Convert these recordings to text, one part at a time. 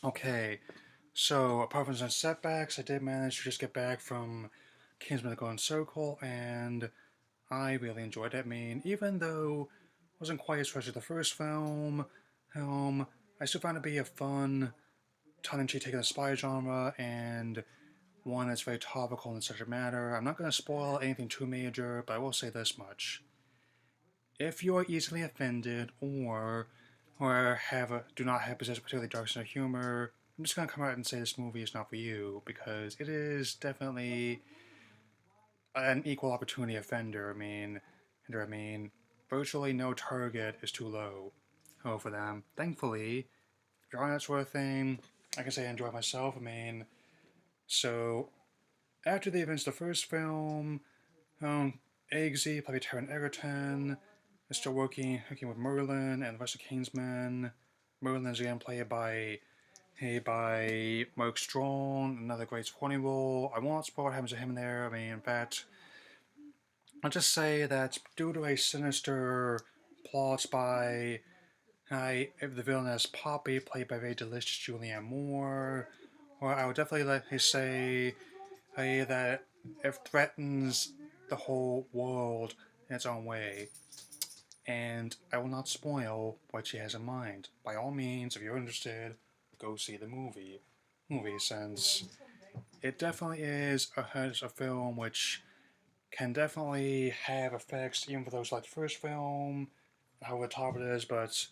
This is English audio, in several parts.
Okay, so apart from some setbacks, I did manage to just get back from Kingsman: The Golden Circle, and I really enjoyed it. I mean, even though it wasn't quite as fresh as the first film, I still found it to be a fun, tongue-in-cheek take on the spy genre, and one that's very topical in the subject matter. I'm not going to spoil anything too major, but I will say this much: if you are easily offended or do not have possess a particularly dark sense of humor, I'm just gonna come out and say this movie is not for you because it is definitely an equal opportunity offender. I mean, virtually no target is too low. For them. Thankfully, if you're on that sort of thing, I can say I enjoy myself. So after the events of the first film, um, Eggsy, probably Taron Egerton, is still working with Merlin and the rest of Kingsman. Merlin is again played by Mark Strong, another great supporting role. I won't spoil what happens to him there. I mean, in fact, I'll just say that due to a sinister plot by the villainess Poppy, played by very delicious Julianne Moore, or I would definitely let me say that it threatens the whole world in its own way. And I will not spoil what she has in mind. By all means, if you're interested, go see the movie, since it definitely is a film which can definitely have effects even for those like the first film, how over the top it is, but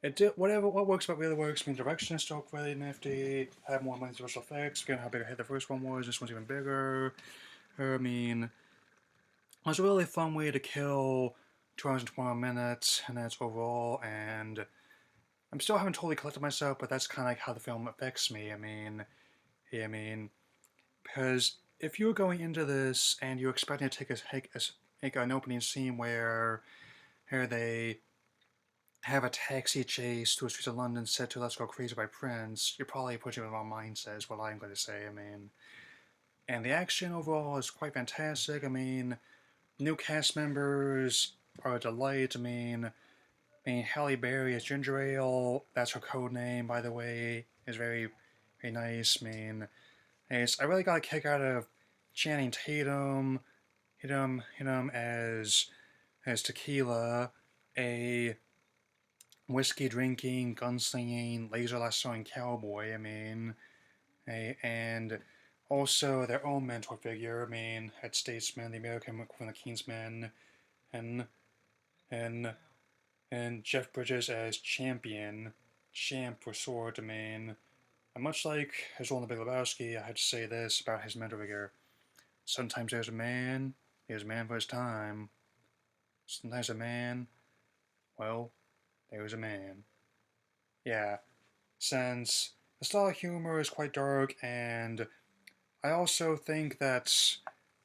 it did whatever what works but really works. I mean, direction is still really nifty. Have more money special effects. Given how big a hit the first one was, this one's even bigger. I mean, it was a really fun way to kill 2 hours and 12 minutes, and that's overall. And I'm still haven't totally collected myself, but that's kind of like how the film affects me. I mean, because if you're going into this and you're expecting to take an opening scene where they have a taxi chase through the streets of London set to "Let's Go Crazy" by Prince, you're probably pushing the wrong mindset. Is what I'm going to say. And the action overall is quite fantastic. New cast members are a delight. Halle Berry as Ginger Ale. That's her code name, by the way. Is very nice. I really got a kick out of Channing Tatum. Hit him as Tequila, a whiskey drinking, gunslinging, laser lassoing cowboy. And also their own mentor figure. Head statesman, the American equivalent of Kingsman, and and and Jeff Bridges as champ for sword. And much like his role in The Big Lebowski, I had to say this about his mentor figure: sometimes there's a man for his time. Sometimes a man, well, there's a man. Yeah, since the style of humor is quite dark, and I also think that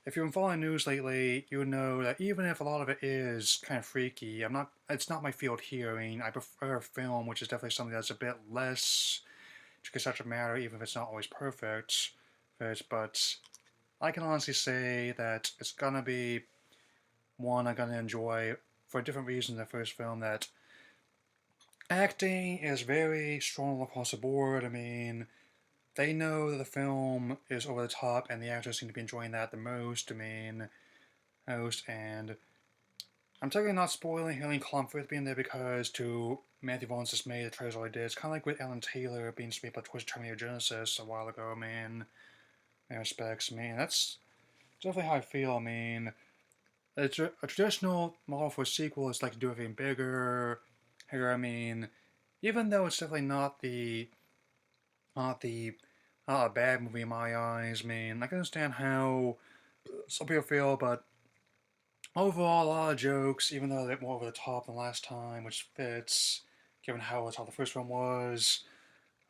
if you've been following news lately, you know that even if a lot of it is kind of freaky, it's not my field here. I prefer film, which is definitely something that's a bit less to such a matter, even if it's not always perfect. But I can honestly say that it's gonna be one I'm gonna enjoy for a different reason than the first film. That acting is very strong across the board. They know that the film is over the top, and the actors seem to be enjoying that the most. And I'm technically not spoiling Haley Colin Firth being there because to Matthew Vaughn's dismay, the trailers already did. It's kind of like with Alan Taylor being made by Twisted Terminator Genesis a while ago. In respects, that's definitely how I feel. A traditional model for a sequel is like to do everything bigger. Here, even though it's definitely not the not a bad movie in my eyes. I can understand how some people feel, but overall, a lot of jokes, even though they're more over the top than last time, which fits given how the first one was,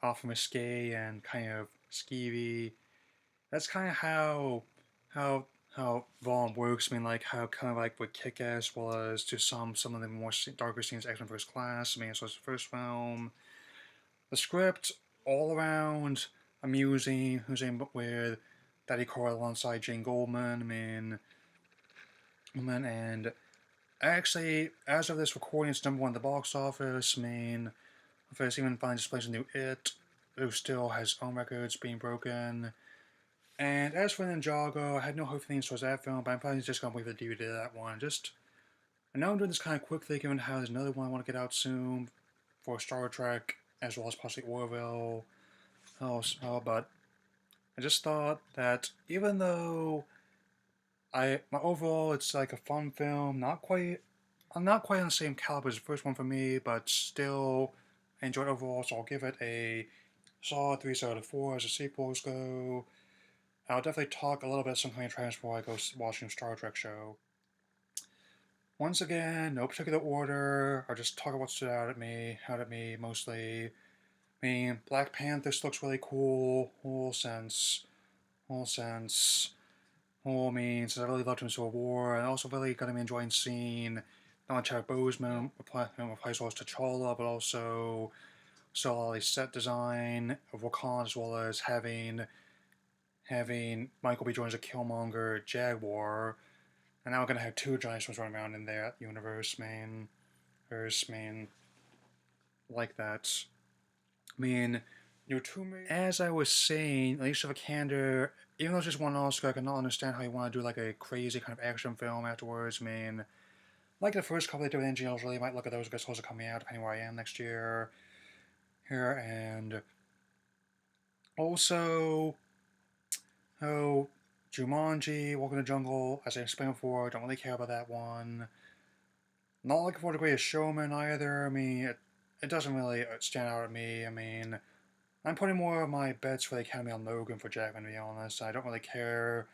often risque and kind of skeevy. That's kind of how Vaughn works. Like how kind of like what Kick-Ass was to some of the more darker scenes, X-Men First Class. So it's the first film. The script all around amusing, with Daddy Carl alongside Jane Goldman. And actually, as of this recording, it's #1 at the box office. If it's even finally displays a new It. who still has own records being broken. And as for Ninjago, I had no hope for things towards that film, but I'm probably just gonna wait for the DVD of that one. I know I'm doing this kind of quickly, given how there's another one I want to get out soon for Star Trek, as well as possibly Orville. But I just thought that even though my overall it's like a fun film, not quite on the same caliber as the first one for me, but still I enjoyed overall, so I'll give it a solid 3 out of 4 as the sequels go. I'll definitely talk a little bit sometime before I go watching a Star Trek show. Once again, no particular order. I'll just talk about what stood out at me mostly. I mean, Black Panther looks really cool. Whole sense. Whole means I really loved him in Civil War, and also really got me enjoying seeing not only Chadwick Boseman replace T'Challa, but also saw a set design of Wakanda, as well as having Michael B. Jordan as a Killmonger Jaguar, and now we're gonna have two giant ones running around in that universe, like that. I mean, as I was saying, Alicia Vikander, even though it's just one Oscar, I can not understand how you want to do like a crazy kind of action film afterwards. I mean, like the first couple they did with NGLs, really might look at those because those are coming out depending where I am next year. And also, oh, Jumanji, Walk in the Jungle, as I explained before, don't really care about that one. Not looking for the Greatest Showman either. I mean, it doesn't really stand out at me. I mean, I'm putting more of my bets for the Academy on Logan for Jackman, to be honest. I don't really care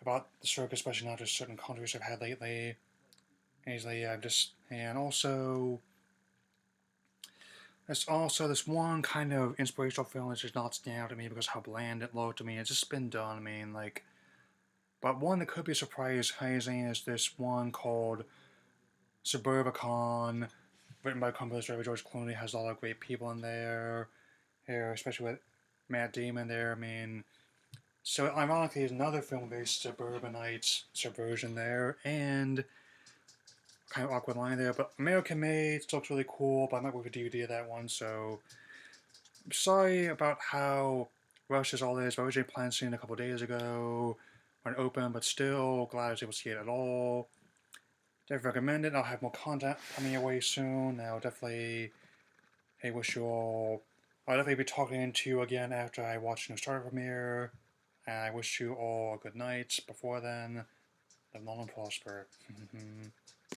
about the circus, especially not just certain countries I've had lately. Easily, and also, there's also this one kind of inspirational film that's just not standing out to me because how bland it looked. I mean, it's just been done. I mean, like, but one that could be surprising is this one called Suburbicon, written by composer George Clooney. Has a lot of great people in there, especially with Matt Damon there. I mean, so ironically, there's another film-based suburbanite subversion there, and kind of awkward line there, but American Made still looks really cool, but I'm not with a DVD of that one, so I'm sorry about how rushed all this. I originally planned seeing it a couple days ago when it opened, but still glad I was able to see it at all. Definitely recommend it. I'll have more content coming your way soon. I'll definitely, hey, wish you all. I'll definitely be talking to you again after I watch the new Star premiere. And I wish you all a good night before then. Live long and prosper.